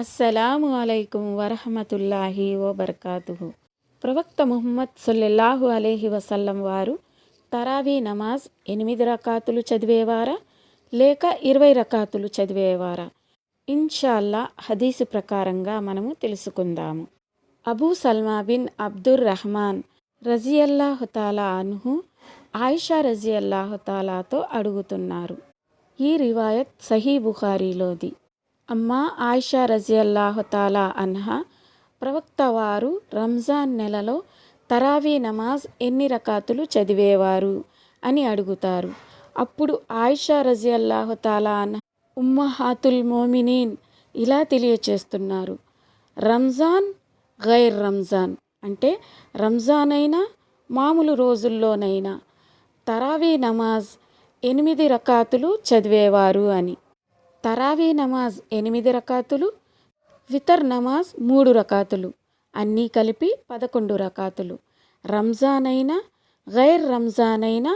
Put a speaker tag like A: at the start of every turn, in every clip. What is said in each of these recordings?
A: అస్సలాము అలైకుం వరహమతుల్లాహి వబర్కాతుహు. ప్రవక్త ముహమ్మద్ సల్లల్లాహు అలైహి వసల్లం వారు తరావీ నమాజ్ 8 రకాతులు చదివేవారా లేక 20 రకాతులు చదివేవారా? ఇన్షాల్లా హదీసు ప్రకారంగా మనము తెలుసుకుందాము. అబూ సల్మా బిన్ అబ్దుర్ రహమాన్ రజియల్లాహు తాలా అన్హు ఆయిషా రజియల్లాహు తాలాతో అడుగుతున్నారు. ఈ రివాయత్ సహీ బుఖారీలోది. అమ్మా ఆయిషా రజియల్లాహు తాలా అన్హా ప్రవక్త వారు రంజాన్ నెలలో తరావీ నమాజ్ ఎన్ని రకాతులు చదివేవారు అని అడుగుతారు. అప్పుడు ఆయిషా రజియల్లాహు తాలా అన్హా ఉమ్మహాతుల్ మోమినీన్ ఇలా తెలియచేస్తున్నారు. రంజాన్ గైర్ రంజాన్ అంటే రంజాన్ అయినా మామూలు రోజుల్లోనైనా తరావీ నమాజ్ 8 రకాతులు చదివేవారు అని. తరావీ నమాజ్ 8 రకాతులు, వితర్ నమాజ్ 3 రకాతులు, అన్నీ కలిపి 11 రకాతులు. రంజాన్ అయినా గైర్ రంజాన్ అయినా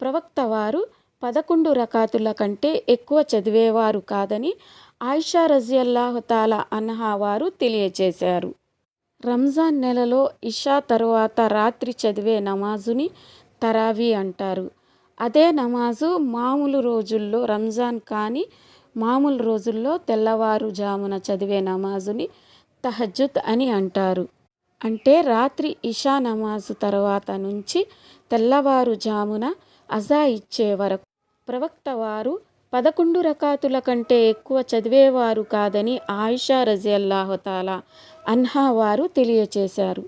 A: ప్రవక్త వారు 11 రకాతుల కంటే ఎక్కువ చదివేవారు కాదని ఆయిషా రజియల్లాహు తాలా అన్హా వారు తెలియచేశారు. రంజాన్ నెలలో ఇషా తరువాత రాత్రి చదివే నమాజుని తరావీ అంటారు. అదే నమాజు మామూలు రోజుల్లో రంజాన్ కానీ మామూలు రోజుల్లో తెల్లవారుజామున చదివే నమాజుని తహజ్జుద్ అని అంటారు. అంటే రాత్రి ఇషా నమాజు తర్వాత నుంచి తెల్లవారుజామున అజా ఇచ్చే వరకు ప్రవక్త వారు 11 రకాతుల కంటే ఎక్కువ చదివేవారు కాదని ఆయిషా రజియల్లాహు తాలా అన్హా వారు తెలియచేశారు.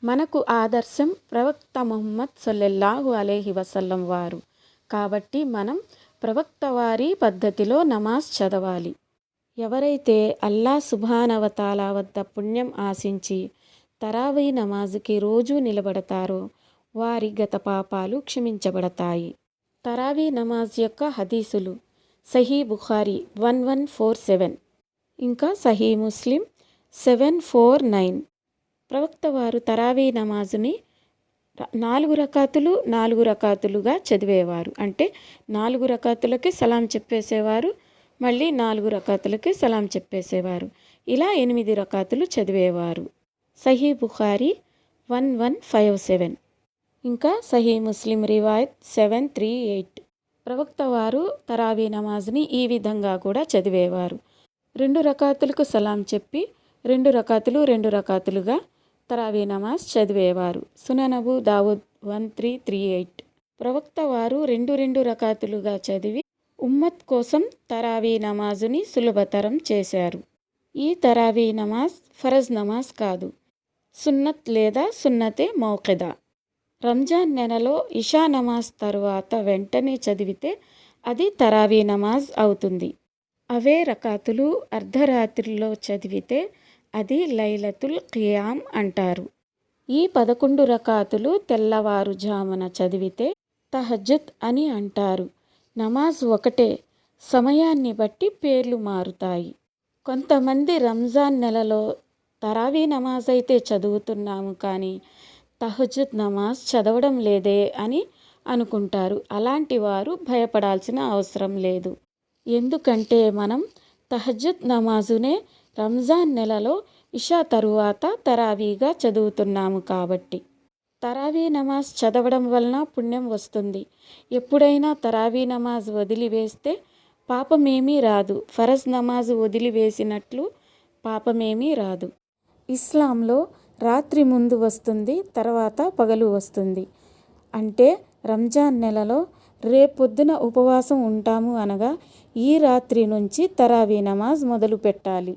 A: మనకు ఆదర్శం ప్రవక్త ముహమ్మద్ సల్లల్లాహు అలైహి వసల్లం వారు. కాబట్టి మనం ప్రవక్త వారి పద్ధతిలో నమాజ్ చదవాలి. ఎవరైతే అల్లా సుబ్హానహు వ తఆలా వద్ద పుణ్యం ఆశించి తరావీ నమాజుకి రోజూ నిలబడతారో వారి గత పాపాలు క్షమించబడతాయి. తరావీ నమాజ్ యొక్క హదీసులు సహీ బుఖారీ 1147, ఇంకా సహీ ముస్లిం 749. ప్రవక్త వారు తరావీ నమాజుని 4 రకాతులు 4 రకాతులుగా చదివేవారు. అంటే 4 రకాతులకి సలాం చెప్పేసేవారు, మళ్ళీ 4 రకాతులకి సలాం చెప్పేసేవారు. ఇలా 8 రకాతులు చదివేవారు. సహీ బుఖారీ 1157, ఇంకా సహీ ముస్లిం రివాయత్ 738. ప్రవక్త వారు తరావీ నమాజ్ని ఈ విధంగా కూడా చదివేవారు. 2 రకాతులకు సలాం చెప్పి 2 రకాతులు 2 రకాతులుగా తరావీ నమాజ్ చదివేవారు. సునన్ అబూ దావుద్ 1338. ప్రవక్త వారు 2 రకాతులుగా చదివి ఉమ్మత్ కోసం తరావీ నమాజుని సులభతరం చేశారు. ఈ తరావీ నమాజ్ ఫరజ్ నమాజ్ కాదు, సున్నత్ లేదా సున్నతే మౌఖిదా. రంజాన్ నెలలో ఇషా నమాజ్ తరువాత వెంటనే చదివితే అది తరావీ నమాజ్ అవుతుంది. అవే రకాతులు అర్ధరాత్రిలో చదివితే అది లైలతుల్ ఖియామ్ అంటారు. ఈ 11 రకాతులు తెల్లవారుజామున చదివితే తహజ్జుద్ అని అంటారు. నమాజ్ ఒకటే, సమయాన్ని బట్టి పేర్లు మారుతాయి. కొంతమంది రంజాన్ నెలలో తరావీ నమాజ్ అయితే చదువుతున్నాము కానీ తహజ్జుద్ నమాజ్ చదవడం లేదే అని అనుకుంటారు. అలాంటి వారు భయపడాల్సిన అవసరం లేదు. ఎందుకంటే మనం తహజ్జుద్ నమాజునే రంజాన్ నెలలో ఇషా తరువాత తరావీగా చదువుతున్నాము కాబట్టి. తరావీ నమాజ్ చదవడం వలన పుణ్యం వస్తుంది. ఎప్పుడైనా తరావీ నమాజ్ వదిలివేస్తే పాపమేమీ రాదు. ఫరజ్ నమాజ్ వదిలివేసినట్లు పాపమేమీ రాదు. ఇస్లాంలో రాత్రి ముందు వస్తుంది, తర్వాత పగలు వస్తుంది. అంటే రంజాన్ నెలలో రేపొద్దున ఉపవాసం ఉంటాము అనగా ఈ రాత్రి నుంచి తరావీ నమాజ్ మొదలు పెట్టాలి.